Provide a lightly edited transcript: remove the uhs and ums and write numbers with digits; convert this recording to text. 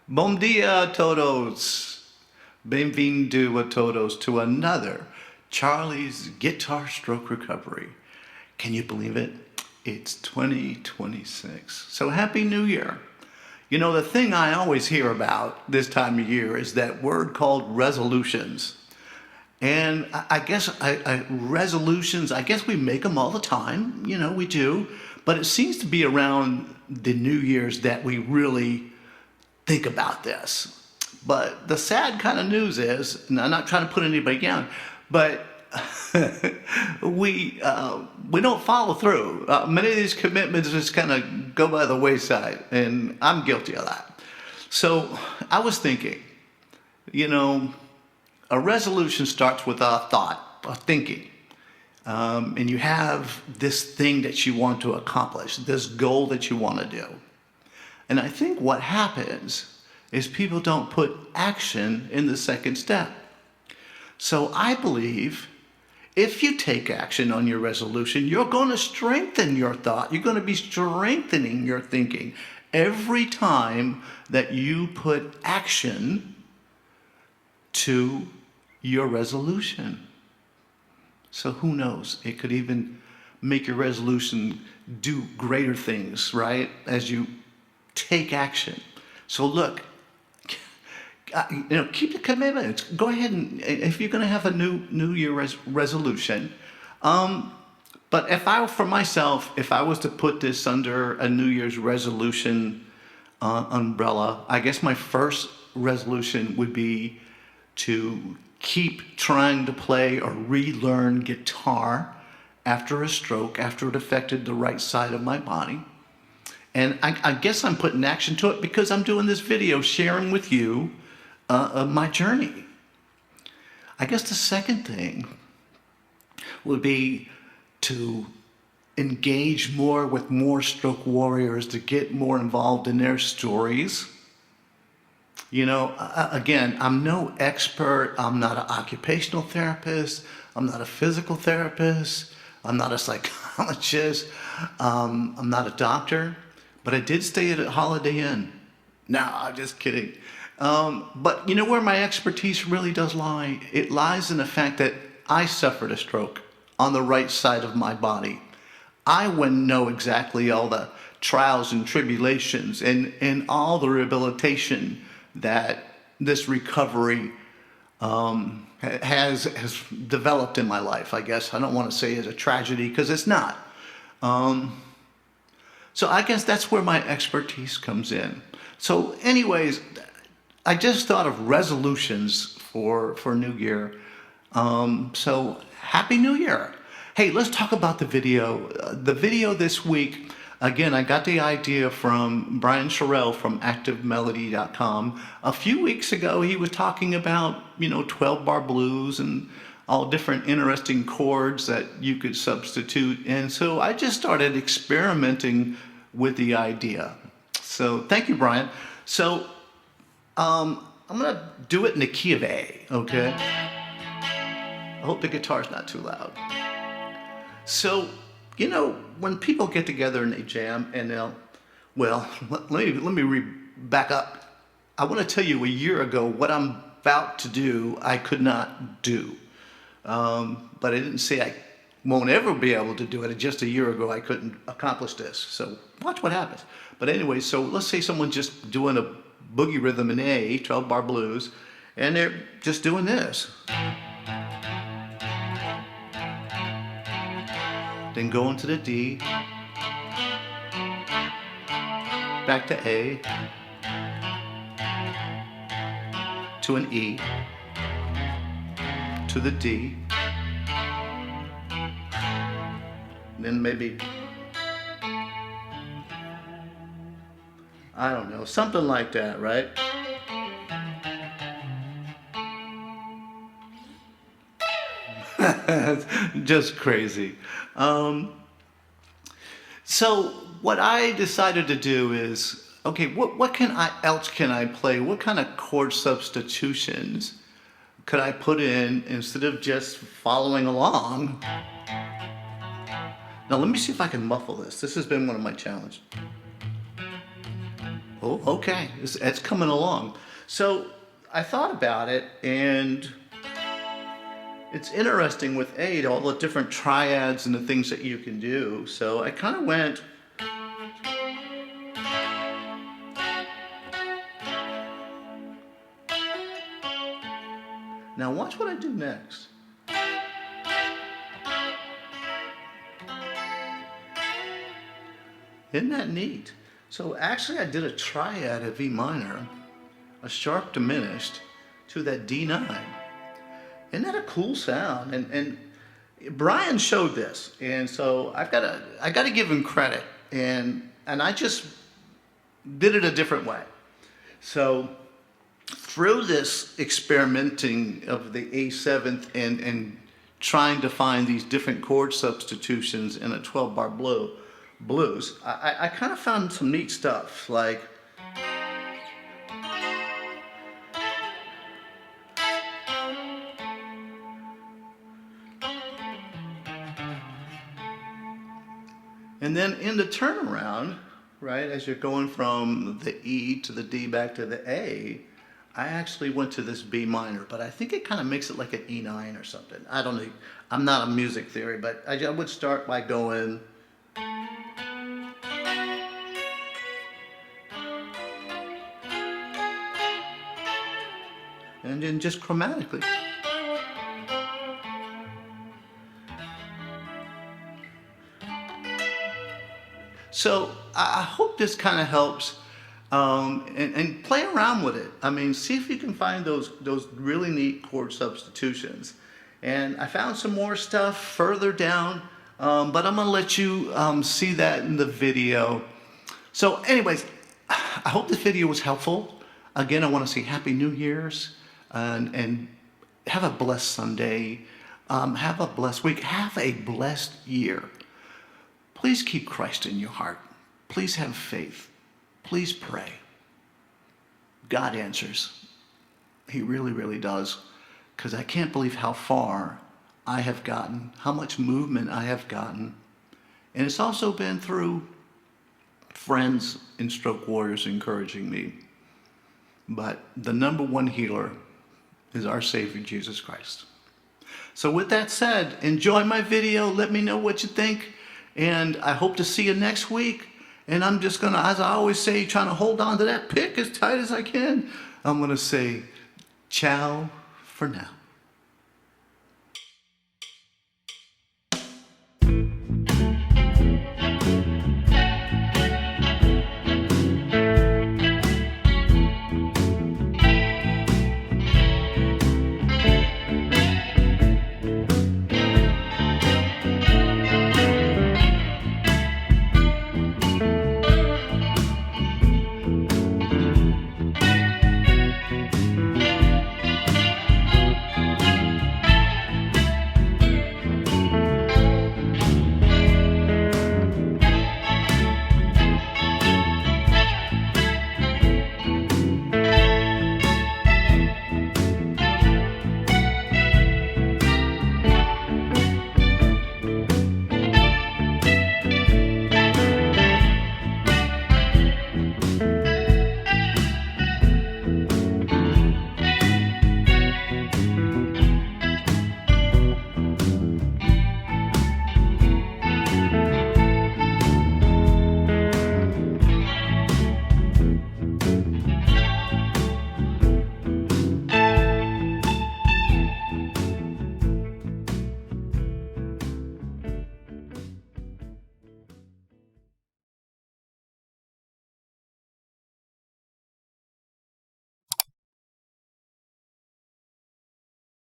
Bom dia, todos. Bem-vindo a todos to another Charlie's Guitar Stroke Recovery. Can you believe it? It's 2026. So Happy New Year. You know, the thing I always hear about this time of year is that word called resolutions. And I guess resolutions, I guess we make them all the time. You know, we do. But it seems to be around the New Year's that we really think about this. But the sad kind of news is, and I'm not trying to put anybody down, but we don't follow through. Many of these commitments just kind of go by the wayside, and I'm guilty of that. So I was thinking, you know, a resolution starts with a thought, a thinking. And you have this thing that you want to accomplish, this goal that you want to do. And I think what happens is people don't put action in the second step. So I believe if you take action on your resolution, you're going to strengthen your thought. You're going to be strengthening your thinking every time that you put action to your resolution. So who knows? It could even make your resolution do greater things, right? As you take action. So look, keep the commitments. Go ahead and, if you're going to have a New Year resolution. But for myself, if I was to put this under a New Year's resolution umbrella, I guess my first resolution would be to keep trying to play or relearn guitar after a stroke, after it affected the right side of my body. And I guess I'm putting action to it because I'm doing this video sharing with you my journey. I guess the second thing would be to engage more with more stroke warriors, to get more involved in their stories. You know, again, I'm no expert. I'm not an occupational therapist. I'm not a physical therapist. I'm not a psychologist. I'm not a doctor. But I did stay at a Holiday Inn. No, I'm just kidding. But you know where my expertise really does lie? It lies in the fact that I suffered a stroke on the right side of my body. I wouldn't know exactly all the trials and tribulations and all the rehabilitation that this recovery has developed in my life, I guess. I don't want to say it's a tragedy because it's not. So I guess that's where my expertise comes in. So anyways, I just thought of resolutions for New Year. So Happy New Year. Hey, let's talk about the video. The video this week, again, I got the idea from Brian Sherrill from ActiveMelody.com. A few weeks ago, he was talking about, 12-bar blues and all different interesting chords that you could substitute. And so I just started experimenting with the idea. So thank you, Brian. So I'm going to do it in the key of A, okay? I hope the guitar's not too loud. So, when people get together and they jam and let me back up. I want to tell you a year ago what I'm about to do, I could not do. But I didn't say I won't ever be able to do it. Just a year ago, I couldn't accomplish this. So watch what happens. But anyway, so let's say someone's just doing a boogie rhythm in A, 12-bar blues, and they're just doing this. Then go into the D, back to A, to an E, to the D, then maybe, I don't know, something like that, right? Just crazy. So what I decided to do is, okay, what else can I play? What kind of chord substitutions could I put in instead of just following along? Now let me see if I can muffle this. This has been one of my challenges. Oh, okay. It's coming along. So I thought about it, and it's interesting with 8, all the different triads and the things that you can do. So I kind of went. Now watch what I do next. Isn't that neat? So actually I did a triad of E minor, a sharp diminished, to that D9. Isn't that a cool sound? And Brian showed this, and so I gotta give him credit, and I just did it a different way. So through this experimenting of the A7th and trying to find these different chord substitutions in a 12-bar blues, I kind of found some neat stuff, like and then in the turnaround, right, as you're going from the E to the D back to the A, I actually went to this B minor, but I think it kind of makes it like an E9 or something. I don't know. I'm not a music theory, but I would start by going. And then just chromatically. So I hope this kind of helps, and play around with it. I mean, see if you can find those really neat chord substitutions. And I found some more stuff further down, but I'm gonna let you see that in the video. So anyways, I hope this video was helpful. Again, I want to say Happy New Year's, and have a blessed Sunday. Have a blessed week. Have a blessed year. Please keep Christ in your heart. Please have faith. Please pray. God answers. He really, really does. Because I can't believe how far I have gotten, how much movement I have gotten. And it's also been through friends and stroke warriors encouraging me. But the number one healer is our Savior, Jesus Christ. So with that said, enjoy my video. Let me know what you think. And I hope to see you next week. And I'm just going to, as I always say, trying to hold on to that pick as tight as I can. I'm going to say ciao for now.